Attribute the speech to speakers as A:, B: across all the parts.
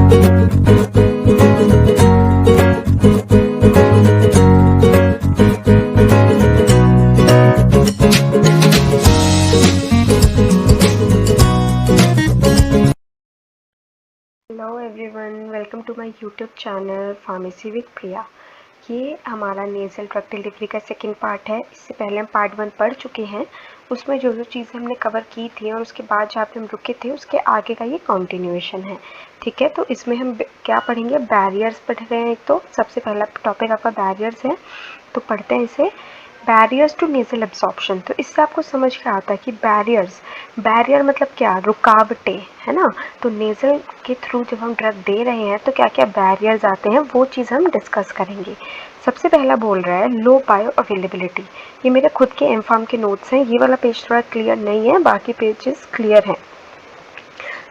A: Hello everyone, welcome to my YouTube channel pharmacy with Priya. ये हमारा nasal drug delivery का second part है। इससे पहले हम पार्ट 1 पढ़ चुके हैं। उसमें जो जो चीज़ें हमने कवर की थी और उसके बाद जहाँ पे हम रुके थे उसके आगे का ये कंटिन्यूएशन है। ठीक है, तो इसमें हम क्या पढ़ेंगे? बैरियर्स पढ़ रहे हैं। तो सबसे पहला टॉपिक आपका बैरियर्स है, तो पढ़ते हैं इसे। Barriers to nasal absorption. तो इससे आपको समझ के आता है कि बैरियर मतलब क्या? रुकावटें, है ना। तो नेज़ल के थ्रू जब हम ड्रग दे रहे हैं तो क्या क्या बैरियर्स आते हैं वो चीज़ हम डिस्कस करेंगे। सबसे पहला बोल रहा है लो बायो अवेलेबिलिटी। ये मेरे खुद के एमफार्म के नोट्स हैं। ये वाला पेज थोड़ा क्लियर नहीं है, बाकी पेजेस क्लियर हैं।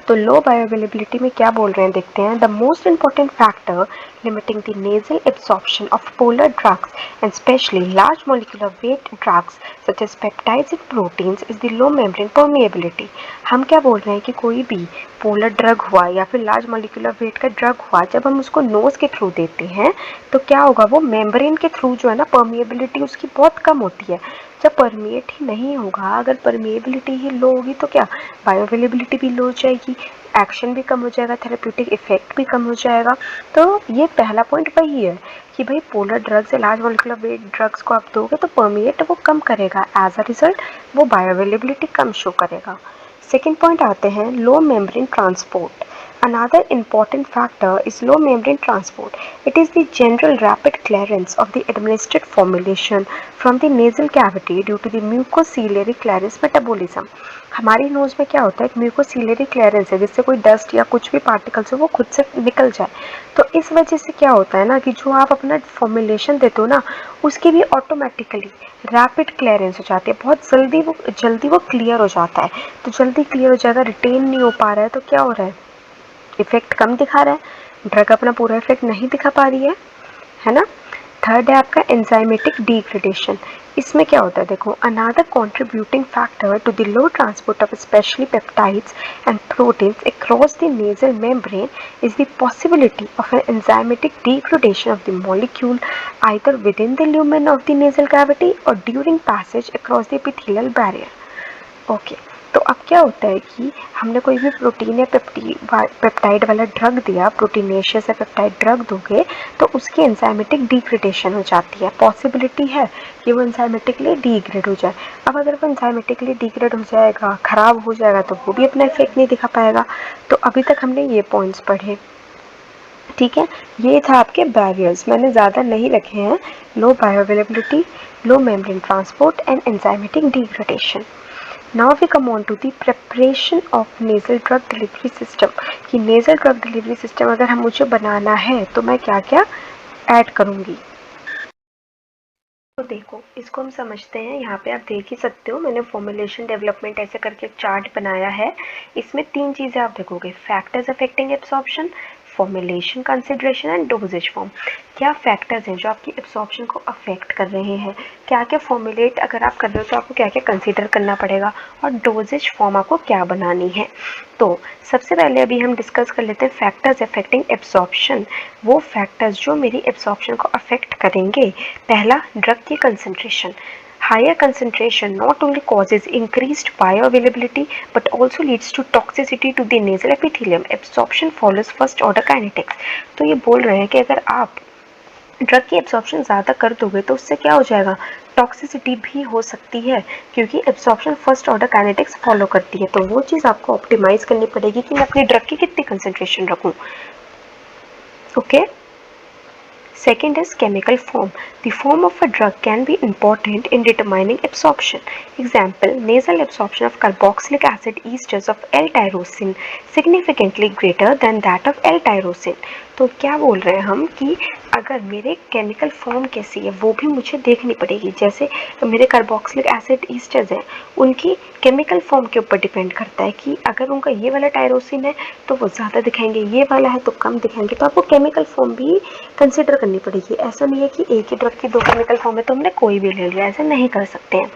A: तो लो बायोअवेलेबिलिटी में क्या बोल रहे हैं देखते हैं। The most important factor limiting the nasal absorption of polar drugs and specially large molecular weight drugs such as peptides and proteins is the low membrane permeability. हम क्या बोल रहे हैं कि कोई भी पोलर ड्रग हुआ या फिर लार्ज मोलिकुलर वेट का ड्रग हुआ, जब हम उसको नोज के थ्रू देते हैं तो क्या होगा? वो मेम्ब्रेन के थ्रू जो है ना, परमिएबिलिटी उसकी बहुत कम होती है। जब परमिएट ही नहीं होगा, अगर परमिएबिलिटी ही लो होगी तो क्या बायोअवेलेबिलिटी भी लो हो जाएगी, एक्शन भी कम हो जाएगा, थेरेप्यूटिक इफेक्ट भी कम हो जाएगा। तो ये पहला पॉइंट वही है कि भाई पोलर ड्रग्स या लार्ज मॉलिक्यूलर वेट ड्रग्स को आप दोगे तो परमिएट वो कम करेगा, एज अ रिजल्ट वो बायोअवेलेबिलिटी कम शो करेगा। सेकेंड पॉइंट आते हैं low membrane transport. Another important factor is low membrane transport. It is the general rapid clearance of the administered formulation from the nasal cavity due to the mucociliary clearance metabolism. हमारी knows में क्या होता है? एक mucociliary clearance है, जिससे कोई dust या कुछ भी पार्टिकल्स हो वो खुद से निकल जाए। तो इस वजह से क्या होता है ना कि जो आप अपना फॉर्मुलेशन देते हो ना, उसकी भी ऑटोमेटिकली रैपिड क्लियरेंस हो जाती है। बहुत जल्दी वो क्लियर हो जाता है। तो जल्दी क्लियर हो जाएगा, रिटेन नहीं हो पा रहा है तो क्या हो रहा है? इफेक्ट कम दिखा रहा है, ड्रग अपना पूरा इफेक्ट नहीं दिखा पा रही है ना। थर्ड है आपका एंजाइमेटिक डिग्रेडेशन। इसमें क्या होता है देखो, another contributing factor to the low transport of specially peptides and proteins across the nasal membrane is the possibility of an enzymatic degradation of the molecule either within the lumen of the nasal cavity और during passage across the epithelial barrier. Okay, तो अब क्या होता है कि हमने कोई भी प्रोटीन या पेप्टाइड वाला ड्रग दिया, प्रोटीनेशियस या पेप्टाइड ड्रग दोगे तो उसकी एंजाइमेटिक डिग्रेडेशन हो जाती है। पॉसिबिलिटी है कि वो एंजाइमेटिकली डिग्रेड हो जाए। अब अगर वो एंजाइमेटिकली डिग्रेड हो जाएगा, ख़राब हो जाएगा, तो वो भी अपना इफेक्ट नहीं दिखा पाएगा। तो अभी तक हमने ये पॉइंट्स पढ़े, ठीक है। ये था आपके बैरियर्स, मैंने ज़्यादा नहीं रखे हैं। Low bioavailability, low membrane transport and enzymatic degradation. Now we come on to the preparation of nasal drug delivery system। कि nasal drug delivery system अगर हम मुझे बनाना है तो मैं क्या क्या ऐड करूँगी। तो देखो, इसको हम समझते हैं। यहाँ पे आप देख ही सकते हो, मैंने फॉर्मुलेशन डेवलपमेंट ऐसे करके एक चार्ट बनाया है। इसमें 3 चीज़ें आप देखोगे, factors affecting absorption, formulation consideration and doses form. क्या फैक्टर्स हैं जो आपकी एब्सॉर्प्शन को अफेक्ट कर रहे हैं, क्या क्या फॉर्मुलेट अगर आप कर रहे हो तो आपको क्या क्या कंसीडर करना पड़ेगा, और डोजेज फॉर्म आपको क्या बनानी है। तो सबसे पहले अभी हम डिस्कस कर लेते हैं फैक्टर्स अफेक्टिंग एब्सॉर्प्शन। वो फैक्टर्स जो मेरी एब्सॉर्प्शन को अफेक्ट करेंगे। पहला, ड्रग की concentration. Higher concentration not only causes increased bioavailability but also leads to toxicity to the nasal epithelium. Absorption follows first order kinetics। तो ये बोल रहे हैं कि अगर आप ड्रग की एब्जॉर्प्शन ज़्यादा कर दोगे तो उससे क्या हो जाएगा? टॉक्सिसिटी भी हो सकती है, क्योंकि absorption first order kinetics follow करती है। तो वो चीज़ आपको ऑप्टिमाइज करनी पड़ेगी कि मैं अपनी ड्रग की कितनी कंसंट्रेशन रखूँ। Okay. Second is chemical form. The form of a drug can be important in determining absorption. Example, nasal absorption of carboxylic acid esters of L-tyrosine significantly greater than that of L-tyrosine। तो क्या बोल रहे हैं हम कि अगर मेरे chemical form कैसी है वो भी मुझे देखनी पड़ेगी। जैसे मेरे कार्बोक्सिलिक एसिड ईस्टर्स हैं, उनकी केमिकल फॉर्म के ऊपर डिपेंड करता है कि अगर उनका ये वाला टायरोसिन है तो वो ज़्यादा दिखाएंगे, ये वाला है तो कम दिखाएंगे। तो आपको केमिकल फॉर्म भी कंसिडर करनी पड़ेगी। ऐसा नहीं है कि एक ही ड्रग की 2 केमिकल फॉर्म है तो हमने कोई भी ले लिया, ऐसा नहीं कर सकते हैं।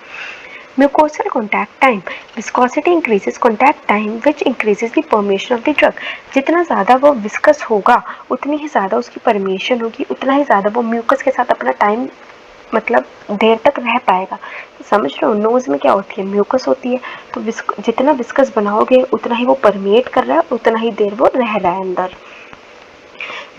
A: Mucosal contact time. Viscosity increases contact time which increases the permeation of the drug. जितना ज़्यादा वो विस्कस होगा उतनी ही ज़्यादा उसकी परमेशन होगी, उतना ही ज़्यादा वो म्यूकस के साथ अपना टाइम मतलब देर तक रह पाएगा। समझ रहे हो, नोज में क्या होती है, म्यूकस होती है, तो जितना विस्कस बनाओगे उतना ही वो परमेट कर रहा है, उतना ही देर वो रह रहा है अंदर।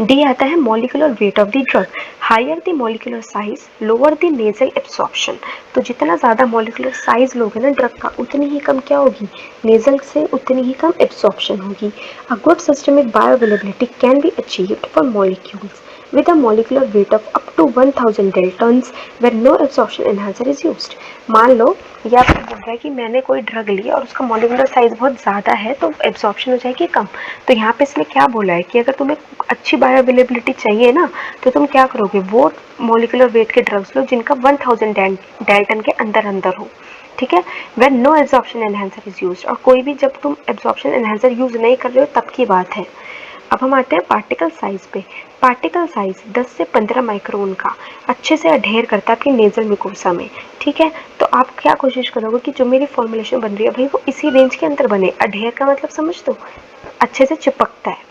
A: डी आता है molecular weight of the drug. Higher the molecular size lower the nasal absorption. तो जितना ज़्यादा मॉलिकुलर साइज लोगे ना ड्रग का, उतनी ही कम क्या होगी, नेजल से उतनी ही कम एब्सॉर्प्शन होगी। A good systemic bioavailability can be achieved for molecules with a molecular weight of up to 1000 daltons where no absorption enhancer is used। मान लो ये आपको बोल रहा है कि मैंने कोई ड्रग ली और उसका मॉलिकुलर साइज बहुत ज़्यादा है तो एब्जॉर्प्शन हो जाएगी कम। तो यहाँ पे इसने क्या बोला है कि अगर तुम्हें अच्छी बायोअवेलेबिलिटी चाहिए ना तो तुम क्या करोगे, वो मॉलिकुलर वेट के ड्रग्स लो जिनका 1000 डाल्टन के अंदर अंदर हो, ठीक है। When no absorption enhancer is use, और कोई भी जब तुम एब्जॉर्प्शन एनहेंसर यूज नहीं कर रहे हो तब की बात है। अब हम आते हैं पार्टिकल साइज पे। पार्टिकल साइज 10 से 15 माइक्रोन का अच्छे से अडेयर करता है आपकी नेजल म्यूकोसा में, ठीक है। तो आप क्या कोशिश करोगे कि जो मेरी फॉर्मुलेशन बन रही है भाई वो इसी रेंज के अंदर बने। अडेयर का मतलब समझ दो, अच्छे से चिपकता है।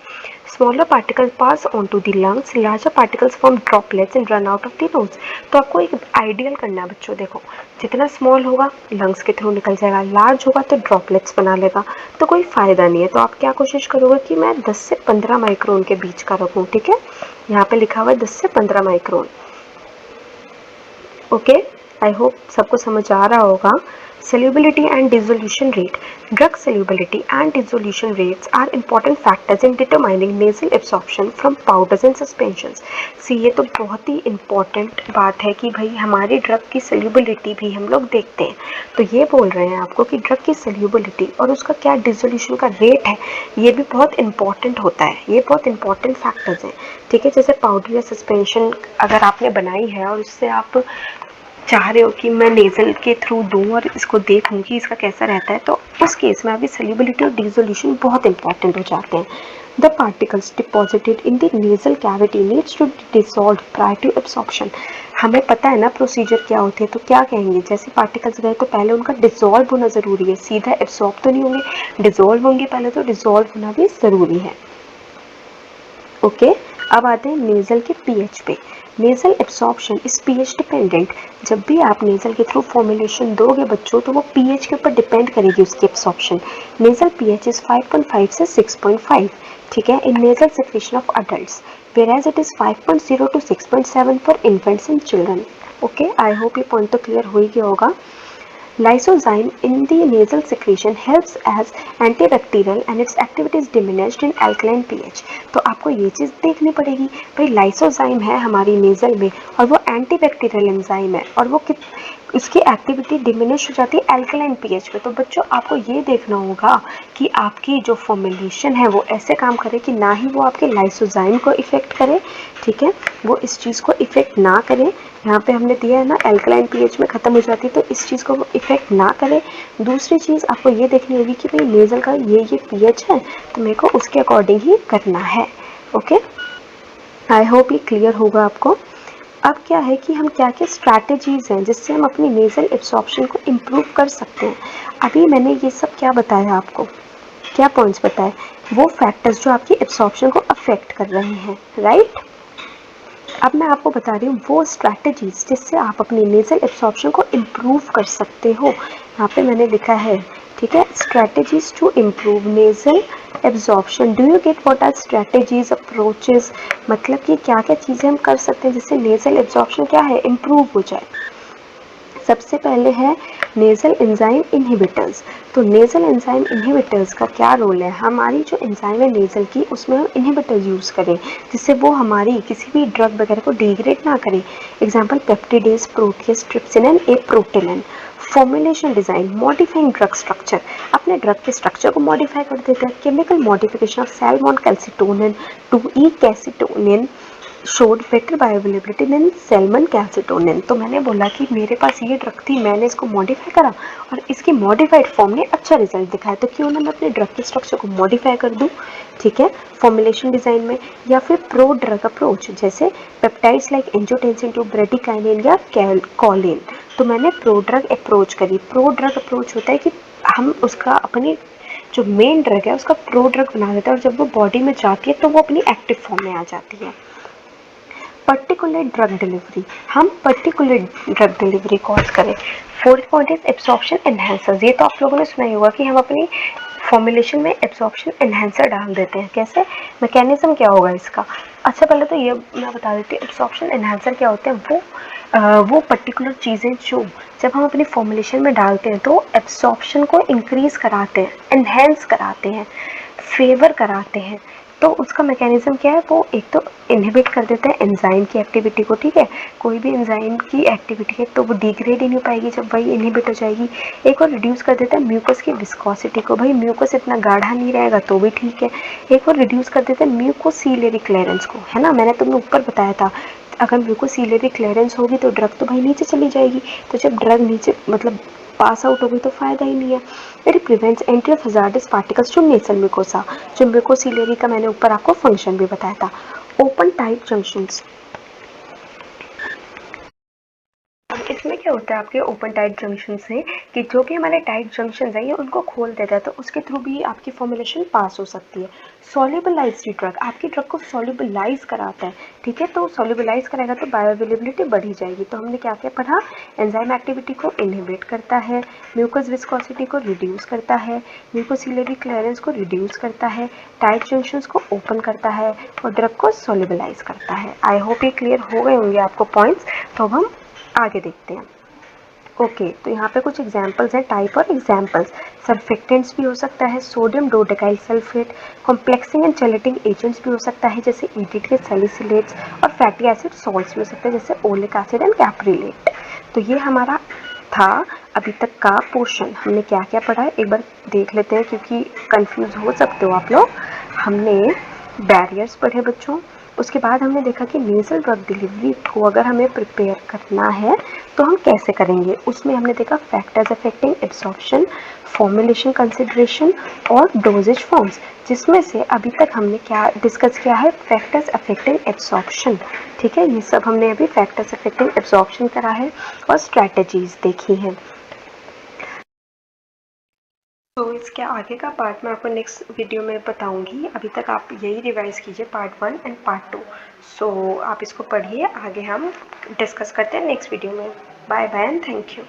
A: Smaller particles pass on to the lungs, larger particles form droplets and run out of the nose. तो आपको एक आइडियल करना है बच्चों, देखो जितना स्मॉल होगा लंग्स के थ्रू निकल जाएगा, लार्ज होगा तो ड्रॉपलेट्स बना लेगा, तो कोई फ़ायदा नहीं है। तो आप क्या कोशिश करोगे कि मैं 10 से 15 माइक्रोन के बीच का रखूँ, ठीक है। यहाँ पे लिखा हुआ है 10 से 15 माइक्रोन। ओके, आई होप सबको समझ आ रहा होगा। Solubility and dissolution rate. Drug solubility and dissolution rates are important factors in determining nasal absorption from powders and suspensions. See, ये तो बहुत ही important बात है कि भाई हमारी ड्रग की solubility भी हम लोग देखते हैं। तो ये बोल रहे हैं आपको कि ड्रग की solubility और उसका क्या डिसोल्यूशन का रेट है, ये भी बहुत इंपॉर्टेंट होता है। ये बहुत इंपॉर्टेंट फैक्टर्स हैं, ठीक है। जैसे पाउडर या सस्पेंशन अगर आपने बनाई है और उससे आप चाह रहे हो कि मैं नेज़ल के थ्रू दूँ और इसको देखूँ कि इसका कैसा रहता है, तो उस केस में अभी सल्यूबिलिटी और डिसोल्यूशन बहुत इंपॉर्टेंट हो जाते हैं। The particles deposited in the nasal cavity needs to dissolve prior to absorption. हमें पता है ना प्रोसीजर क्या होती है, तो क्या कहेंगे, जैसे पार्टिकल्स गए तो पहले उनका डिसॉल्व होना ज़रूरी है, सीधा एब्सॉर्ब तो नहीं होंगे, डिसॉल्व होंगे पहले, तो डिसॉल्व होना भी ज़रूरी है। ओके, अब आते हैं नेज़ल के पीएच पे। Nasal absorption is pH dependent. जब भी आप नेज़ल के थ्रू फॉर्मुलेशन दोगे बच्चों तो वो पीएच के ऊपर डिपेंड करेगी उसकी एब्सॉर्प्शन। नेज़ल पीएच इज 5.5 से 6.5, ठीक है, in nasal secretion of adults, whereas it is 5.0 to 6.7 for infants and children. Okay, I hope ये पॉइंट तो क्लियर हो ही गया होगा। Lysozyme in the nasal secretion helps as antibacterial and its activity is diminished in alkaline pH। तो आपको ये चीज़ देखनी पड़ेगी भाई, लाइसोजाइम है हमारी नेज़ल में और वो एंटीबैक्टीरियल एंजाइम है और वो इसकी एक्टिविटी डिमिनिश हो जाती है एल्कलाइन पीएच पे। तो बच्चों आपको ये देखना होगा कि आपकी जो फॉर्मुलेशन है वो ऐसे काम करे कि ना ही वो आपके लाइसोजाइम को इफ़ेक्ट करे, ठीक है, वो इस चीज़ को इफ़ेक्ट ना करे। यहाँ पे हमने दिया है ना एल्कलाइन पीएच में ख़त्म हो जाती है, तो इस चीज़ को वो इफ़ेक्ट ना करे। दूसरी चीज़ आपको ये देखनी होगी कि भाई नेज़ल का ये पीएच है तो मेरे को उसके अकॉर्डिंग ही करना है। ओके, आई होप ये क्लियर होगा आपको। अब क्या है कि हम क्या क्या स्ट्रैटेजीज़ हैं जिससे हम अपनी नेज़ल एब्सॉर्प्शन को इम्प्रूव कर सकते हैं। अभी मैंने ये सब क्या बताया आपको, क्या पॉइंट्स बताए, वो फैक्टर्स जो आपकी एब्सॉर्प्शन को अफेक्ट कर रहे हैं, राइट। अब मैं आपको बता रही हूँ वो स्ट्रैटेजीज़ जिससे आप अपनी नेज़ल एब्सॉर्प्शन को इम्प्रूव कर सकते हो। यहाँ पे मैंने लिखा है, ठीक है, strategies to improve nasal absorption. Do you get what are strategies approaches, मतलब कि क्या क्या चीज़ें हम कर सकते हैं जिससे नेज़ल एब्जॉर्प्शन क्या है, इम्प्रूव हो जाए। सबसे पहले है नेज़ल एंजाइम इनहिबिटर्स। तो नेज़ल एंजाइम इनहिबिटर्स का क्या रोल है, हमारी जो एंजाइम है नेज़ल की उसमें हम इनहिबिटर्स यूज़ करें जिससे वो हमारी किसी भी ड्रग वगैरह को डिग्रेड ना करें। Example peptidase, protease, trypsin and aprotinin. Formulation design, modifying drug structure, अपने ड्रग के स्ट्रक्चर को मॉडिफाई कर देता है। Chemical modification of salmon calcitonin to eel calcitonin showed better bioavailability than salmon calcitonin. तो मैंने बोला कि मेरे पास ये ड्रग थी, मैंने इसको मॉडिफाई करा और इसकी मॉडिफाइड फॉर्म ने अच्छा रिजल्ट दिखाया, तो क्यों ना मैं अपने ड्रग के स्ट्रक्चर को मॉडिफाई कर दूं, ठीक है, फॉर्मुलेशन डिज़ाइन में। या फिर प्रो ड्रग अप्रोच, जैसे पेप्टाइड्स लाइक एंजियोटेंसिन 2, ब्रेडिकाइनिन या कॉलिन। तो मैंने प्रो ड्रग अप्रोच करी। प्रो ड्रग अप्रोच होता है कि हम उसका अपनी जो मेन ड्रग है उसका प्रो ड्रग बना देता है, और जब वो बॉडी में जाती है तो वो अपनी एक्टिव फॉर्म में आ जाती है। पर्टिकुलर ड्रग डिलीवरी, हम पर्टिकुलर ड्रग डिलीवरी कॉज करें। Fourth point is absorption enhancers. ये तो आप लोगों ने सुना ही होगा कि हम अपनी फॉर्मुलेशन में एब्सॉर्प्शन एनहांसर डाल देते हैं। कैसे, मैकेनिज्म क्या होगा इसका? अच्छा, पहले तो ये मैं बता देती हूँ एब्सॉर्प्शन एनहांसर क्या होते हैं। वो पर्टिकुलर चीज़ें जो जब हम अपनी फॉर्मुलेशन में डालते हैं तो एब्सॉर्प्शन को इंक्रीज कराते हैं, एनहेंस कराते हैं, फेवर कराते हैं। तो उसका मैकेनिज्म क्या है? वो एक तो इनहिबिट कर देता है एंजाइम की एक्टिविटी को, ठीक है, कोई भी एंजाइम की एक्टिविटी है तो वो डिग्रेड ही नहीं पाएगी जब वही इनहिबिट हो जाएगी। एक और रिड्यूस कर देता है म्यूकस की विस्कोसिटी को, भाई म्यूकस इतना गाढ़ा नहीं रहेगा तो भी ठीक है। एक और रिड्यूस कर देता है म्यूकोसीलियरी क्लियरेंस को, है ना, मैंने तुमने ऊपर बताया था अगर म्यूकोसीलियरी क्लियरेंस होगी तो ड्रग तो भाई नीचे चली जाएगी, तो जब ड्रग नीचे मतलब पास आउट हो गई तो फ़ायदा ही नहीं है। It prevents entry of hazardous particles to nasal mucosa, जो म्यूकोसिलियरी का मैंने ऊपर आपको फंक्शन भी बताया था। ओपन टाइट जंक्शंस, इसमें क्या होता है आपके ओपन टाइट जंक्शन से कि जो भी हमारे टाइट जंक्शन है ये उनको खोल देता है, तो उसके थ्रू भी आपकी फॉर्मुलेशन पास हो सकती है। सॉल्युबलाइज्ड ड्रग आपकी ड्रग को सॉल्युबलाइज कराता है, ठीक है, तो सॉल्युबलाइज कराएगा तो बायोअवेलेबिलिटी बढ़ी जाएगी। तो हमने क्या क्या पढ़ा? एंजाइम एक्टिविटी को इनहिबिट करता है, म्यूकस विस्कोसिटी को रिड्यूस करता है, म्यूकोसिलियरी क्लियरेंस को रिड्यूस करता है, टाइट जंक्शंस को ओपन करता है और ड्रग को सॉल्युबलाइज करता है। आई होप ये क्लियर हो गए होंगे आपको पॉइंट्स। तो अब हम आगे देखते हैं। ओके, तो यहाँ पे कुछ एग्जांपल्स हैं, टाइप और एग्जांपल्स। सर्फेक्टेंट्स भी हो सकता है, sodium dodecyl sulphate, complexing and chelating agents भी हो सकता है जैसे EDTA सैलिसिलेट्स, और फैटी एसिड सॉल्ट्स भी हो सकते हैं जैसे ओलिक एसिड एंड कैप्रिलेट। तो ये हमारा था अभी तक का पोर्शन। हमने क्या क्या पढ़ा है एक बार देख लेते हैं, क्योंकि कंफ्यूज हो सकते हो आप लोग। हमने बैरियर्स पढ़े बच्चों, उसके बाद हमने देखा कि नेज़ल ड्रग डिलीवरी को अगर हमें प्रिपेयर करना है तो हम कैसे करेंगे। उसमें हमने देखा factors affecting absorption, formulation consideration और डोजेज फॉर्म्स, जिसमें से अभी तक हमने क्या डिस्कस किया है? फैक्टर्स अफेक्टिंग एब्सॉर्प्शन, ठीक है, ये सब हमने अभी फैक्टर्स अफेक्टिंग एब्सॉर्प्शन करा है और स्ट्रैटेजीज देखी हैं। तो इसके आगे का पार्ट मैं आपको नेक्स्ट वीडियो में बताऊंगी। अभी तक आप यही रिवाइज कीजिए पार्ट 1 एंड पार्ट 2। सो आप इसको पढ़िए, आगे हम डिस्कस करते हैं नेक्स्ट वीडियो में। Bye bye and thank you.